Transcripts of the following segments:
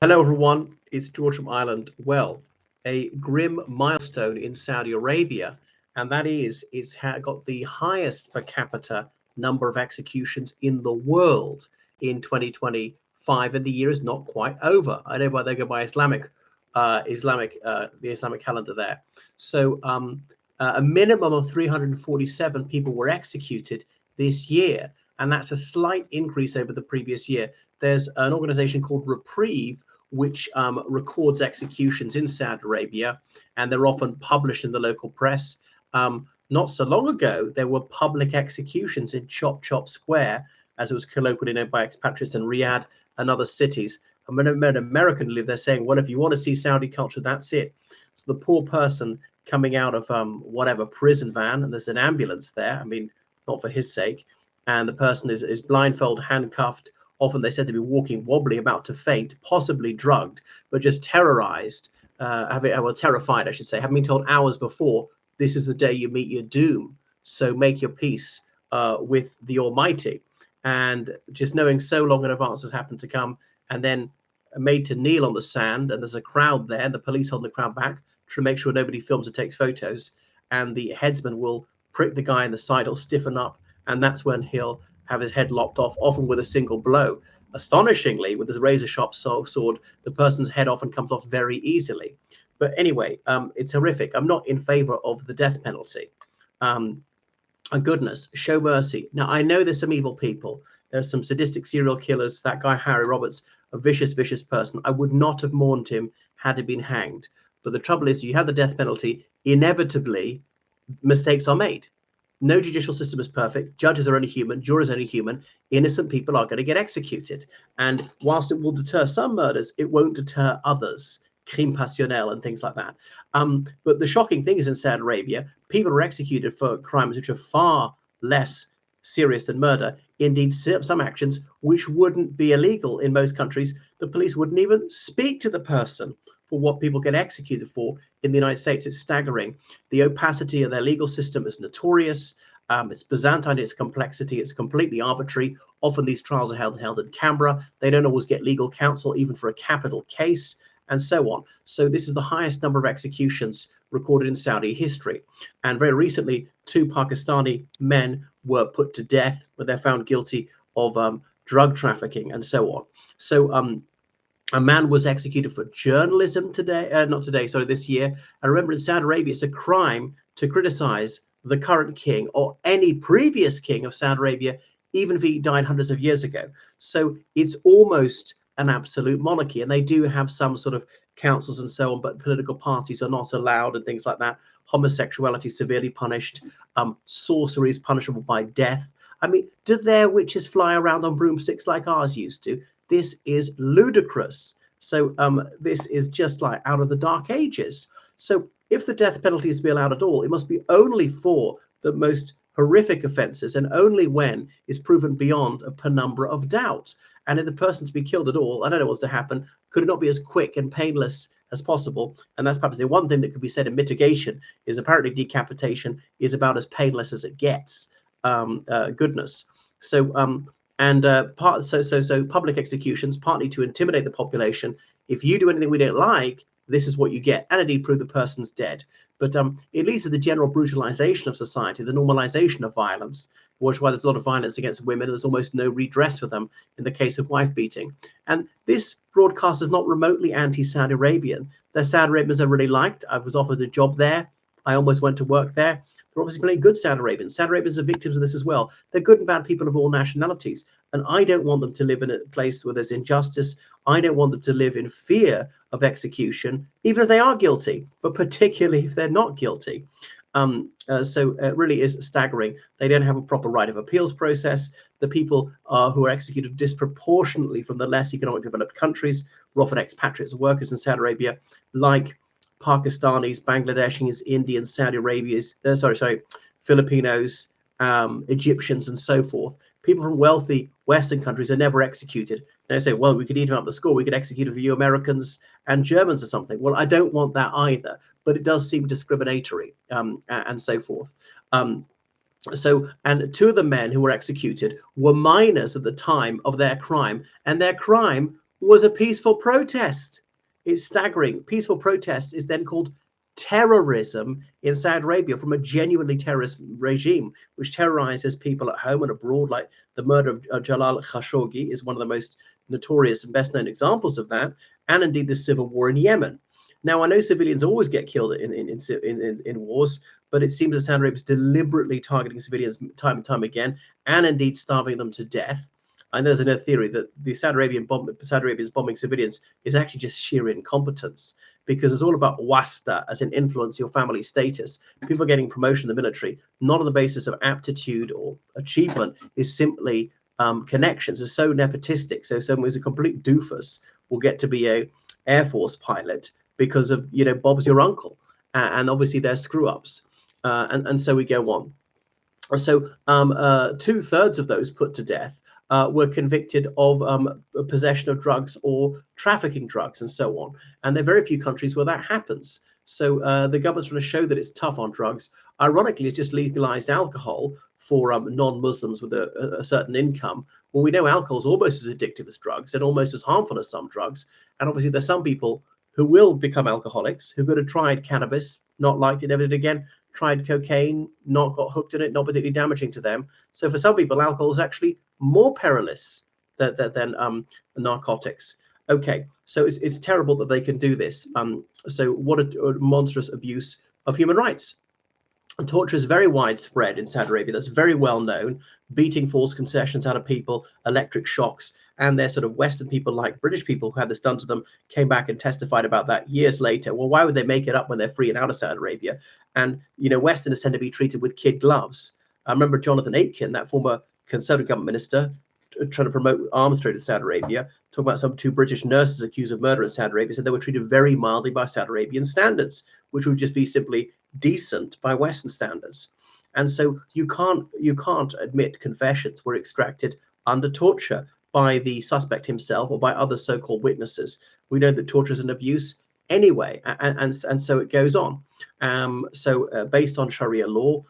Hello, everyone. It's George from Ireland. Well, a grim milestone in Saudi Arabia, and that is got the highest per capita number of executions in the world in 2025, and the year is not quite over. I know why they go by the Islamic calendar there. So, a minimum of 347 people were executed this year, and that's a slight increase over the previous year. There's an organization called Reprieve which records executions in Saudi Arabia, and they're often published in the local press. Not so long ago, there were public executions in Chop Chop Square, as it was colloquially known by expatriates in Riyadh and other cities. And when an American who lived there saying, well, if you want to see Saudi culture, that's it. So the poor person coming out of whatever prison van, and there's an ambulance there, I mean, not for his sake, and the person is blindfolded, handcuffed, often they said to be walking wobbly, about to faint, possibly drugged, but just terrorized, terrified, I should say, having been told hours before, this is the day you meet your doom. So make your peace with the Almighty. And just knowing so long in advance has happened to come, and then made to kneel on the sand, and there's a crowd there, and the police hold the crowd back to make sure nobody films or takes photos, and the headsman will prick the guy in the side, he'll stiffen up, and that's when he'll have his head lopped off, often with a single blow. Astonishingly, with his razor sharp sword, the person's head often comes off very easily. But anyway, it's horrific. I'm not in favor of the death penalty. And goodness, show mercy. Now, I know there's some evil people. There's some sadistic serial killers. That guy, Harry Roberts, a vicious, vicious person. I would not have mourned him had he been hanged. But the trouble is, you have the death penalty, inevitably, mistakes are made. No judicial system is perfect. Judges are only human. Jurors are only human. Innocent people are going to get executed. And whilst it will deter some murders, it won't deter others. Crime passionnel and things like that. But the shocking thing is in Saudi Arabia, people are executed for crimes which are far less serious than murder. Indeed, some actions which wouldn't be illegal in most countries, the police wouldn't even speak to the person for what people get executed for. In the United States, it's staggering. The opacity of their legal system is notorious. It's Byzantine in its complexity. It's completely arbitrary. Often these trials are held in Canberra. They don't always get legal counsel, even for a capital case, and so on. So this is the highest number of executions recorded in Saudi history. And very recently, 2 Pakistani men were put to death when they're found guilty of drug trafficking and so on. So a man was executed for journalism this year. And remember, in Saudi Arabia, it's a crime to criticize the current king or any previous king of Saudi Arabia, even if he died hundreds of years ago. So it's almost an absolute monarchy, and they do have some sort of councils and so on, but political parties are not allowed and things like that. Homosexuality severely punished. Sorcery is punishable by death. I mean, do their witches fly around on broomsticks like ours used to? This is ludicrous. So this is just like out of the Dark Ages. So if the death penalty is to be allowed at all, it must be only for the most horrific offences, and only when it's proven beyond a penumbra of doubt. And if the person to be killed at all, I don't know what's to happen, could it not be as quick and painless as possible? And that's perhaps the one thing that could be said in mitigation, is apparently decapitation is about as painless as it gets. Goodness. So public executions, partly to intimidate the population. If you do anything we don't like, this is what you get, and indeed prove the person's dead. But it leads to the general brutalization of society, the normalization of violence, which is why there's a lot of violence against women. There's almost no redress for them in the case of wife beating. And this broadcast is not remotely anti-Saudi Arabian. The Saudi Arabians I really liked. I was offered a job there. I almost went to work there. They're obviously plenty good Saudi Arabians. Saudi Arabians are victims of this as well. They're good and bad people of all nationalities. And I don't want them to live in a place where there's injustice. I don't want them to live in fear of execution, even if they are guilty, but particularly if they're not guilty. So it really is staggering. They don't have a proper right of appeals process. The people who are executed disproportionately from the less economic developed countries were often expatriates workers in Saudi Arabia, like Pakistanis, Bangladeshis, Indians, Saudi Arabians, Filipinos, Egyptians, and so forth. People from wealthy Western countries are never executed. They say, well, we could eat them up the score. We could execute a few Americans and Germans or something. Well, I don't want that either, but it does seem discriminatory and so forth. And 2 of the men who were executed were minors at the time of their crime, and their crime was a peaceful protest. It's staggering. Peaceful protest is then called terrorism in Saudi Arabia from a genuinely terrorist regime, which terrorizes people at home and abroad, like the murder of Jalal Khashoggi is one of the most notorious and best known examples of that, and indeed the civil war in Yemen. Now, I know civilians always get killed in wars, but it seems that Saudi Arabia is deliberately targeting civilians time and time again, and indeed starving them to death. And there's another theory that the Saudi Arabia's bombing civilians is actually just sheer incompetence, because it's all about wasta, as in influence, your family status. People getting promotion in the military, not on the basis of aptitude or achievement, is simply connections. It's so nepotistic. So someone who's a complete doofus will get to be a Air Force pilot because of, Bob's your uncle. And obviously they're screw ups. And so we go on. So 2/3 of those put to death were convicted of possession of drugs or trafficking drugs and so on. And there are very few countries where that happens. So the government's trying to show that it's tough on drugs. Ironically, it's just legalized alcohol for non-Muslims with a certain income. Well, we know alcohol is almost as addictive as drugs and almost as harmful as some drugs. And obviously, there's some people who will become alcoholics who could have tried cannabis, not liked it, never did again, tried cocaine, not got hooked in it, not particularly damaging to them. So for some people, alcohol is actually more perilous than narcotics. Okay, so it's terrible that they can do this. So what a monstrous abuse of human rights. And torture is very widespread in Saudi Arabia. That's very well known. Beating false concessions out of people, electric shocks, and their sort of Western people, like British people who had this done to them, came back and testified about that years later. Well, why would they make it up when they're free and out of Saudi Arabia? And, Westerners tend to be treated with kid gloves. I remember Jonathan Aitken, that former Conservative government minister, trying to promote arms trade in Saudi Arabia, talking about some 2 British nurses accused of murder in Saudi Arabia, said they were treated very mildly by Saudi Arabian standards, which would just be simply decent by Western standards. And so you can't admit confessions were extracted under torture by the suspect himself or by other so-called witnesses. We know that torture is an abuse anyway, and so it goes on. Based on Sharia law,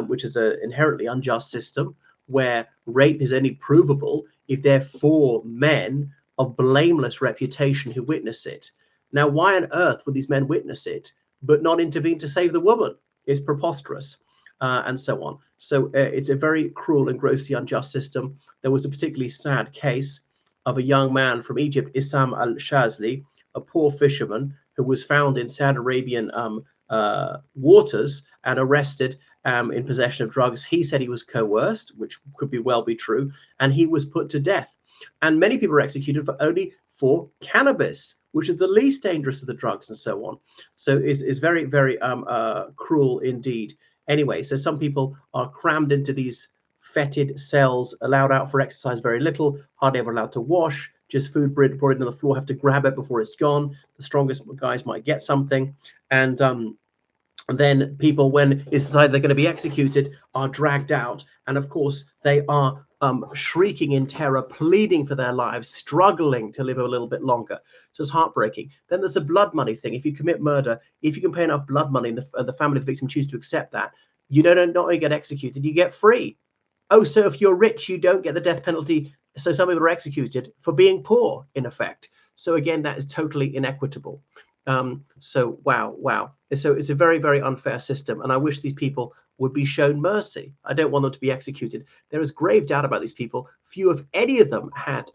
which is an inherently unjust system, where rape is only provable if there are 4 men of blameless reputation who witness it. Now, why on earth would these men witness it but not intervene to save the woman? It's preposterous, and so on. So it's a very cruel and grossly unjust system. There was a particularly sad case of a young man from Egypt, Issam al-Shazli, a poor fisherman who was found in Saudi Arabian waters and arrested in possession of drugs. He said he was coerced, which could well be true, and he was put to death. And many people were executed for cannabis, which is the least dangerous of the drugs, and so on. So it's very, very cruel indeed. Anyway, so some people are crammed into these fetid cells, allowed out for exercise very little, hardly ever allowed to wash, just food brought in on the floor, have to grab it before it's gone. The strongest guys might get something. And then people, when it's decided they're going to be executed, are dragged out. And of course, they are shrieking in terror, pleading for their lives, struggling to live a little bit longer. So it's heartbreaking. Then there's a blood money thing. If you commit murder, if you can pay enough blood money and the family of the victim choose to accept that, you don't not only get executed, you get free. Oh, so if you're rich, you don't get the death penalty. So some people are executed for being poor, in effect. So again, that is totally inequitable. So wow. So it's a very, very unfair system. And I wish these people would be shown mercy. I don't want them to be executed. There is grave doubt about these people. Few of any of them had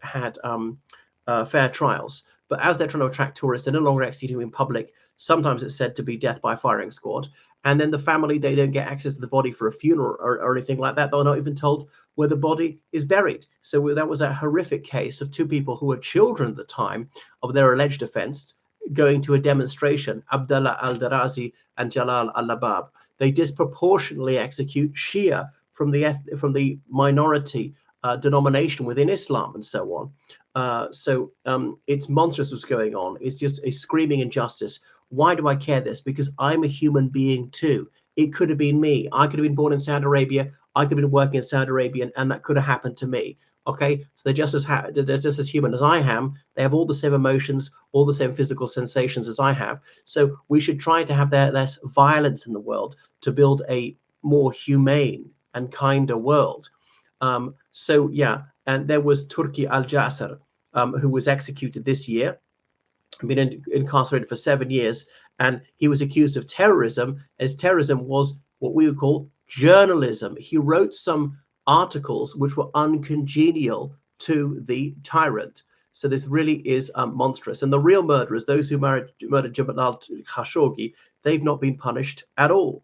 fair trials. But as they're trying to attract tourists, they're no longer executing in public. Sometimes it's said to be death by firing squad. And then the family, they don't get access to the body for a funeral or anything like that. They're not even told where the body is buried. So that was a horrific case of 2 people who were children at the time of their alleged offense going to a demonstration, Abdullah al-Darazi and Jalal al-Labab. They disproportionately execute Shia from the minority denomination within Islam and so on. So it's monstrous what's going on. It's just a screaming injustice. Why do I care this? Because I'm a human being too. It could have been me. I could have been born in Saudi Arabia. I could have been working in Saudi Arabia, and that could have happened to me. Okay, so they're just as human as I am. They have all the same emotions, all the same physical sensations as I have. So we should try to have less violence in the world to build a more humane and kinder world. So yeah, and there was Turki al-Jasser, who was executed this year, been incarcerated for 7 years, and he was accused of terrorism, as terrorism was what we would call journalism. He wrote some articles which were uncongenial to the tyrant. So this really is monstrous. And the real murderers, those who murdered Jamal Khashoggi, they've not been punished at all.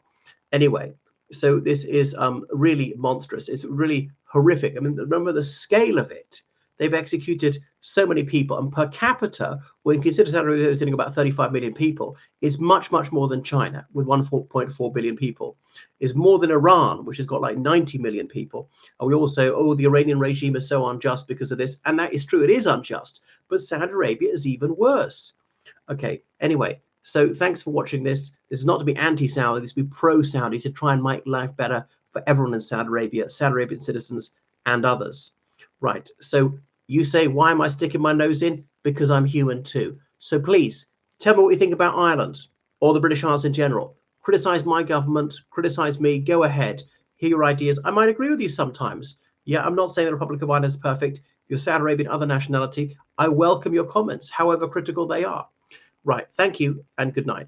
Anyway, so this is really monstrous. It's really horrific. I mean, remember the scale of it. They've executed so many people, and per capita, when you consider Saudi Arabia is about 35 million people, is much, much more than China with 1.4 billion people. Is more than Iran, which has got like 90 million people. And we also, oh, the Iranian regime is so unjust because of this. And that is true. It is unjust. But Saudi Arabia is even worse. Okay, anyway, so thanks for watching this. This is not to be anti-Saudi, this is to be pro-Saudi, to try and make life better for everyone in Saudi Arabian citizens and others. Right, so you say, why am I sticking my nose in? Because I'm human too. So please, tell me what you think about Ireland or the British Isles in general. Criticize my government, criticize me, go ahead, hear your ideas. I might agree with you sometimes. Yeah, I'm not saying the Republic of Ireland is perfect. You're Saudi Arabian, other nationality. I welcome your comments, however critical they are. Right, thank you and good night.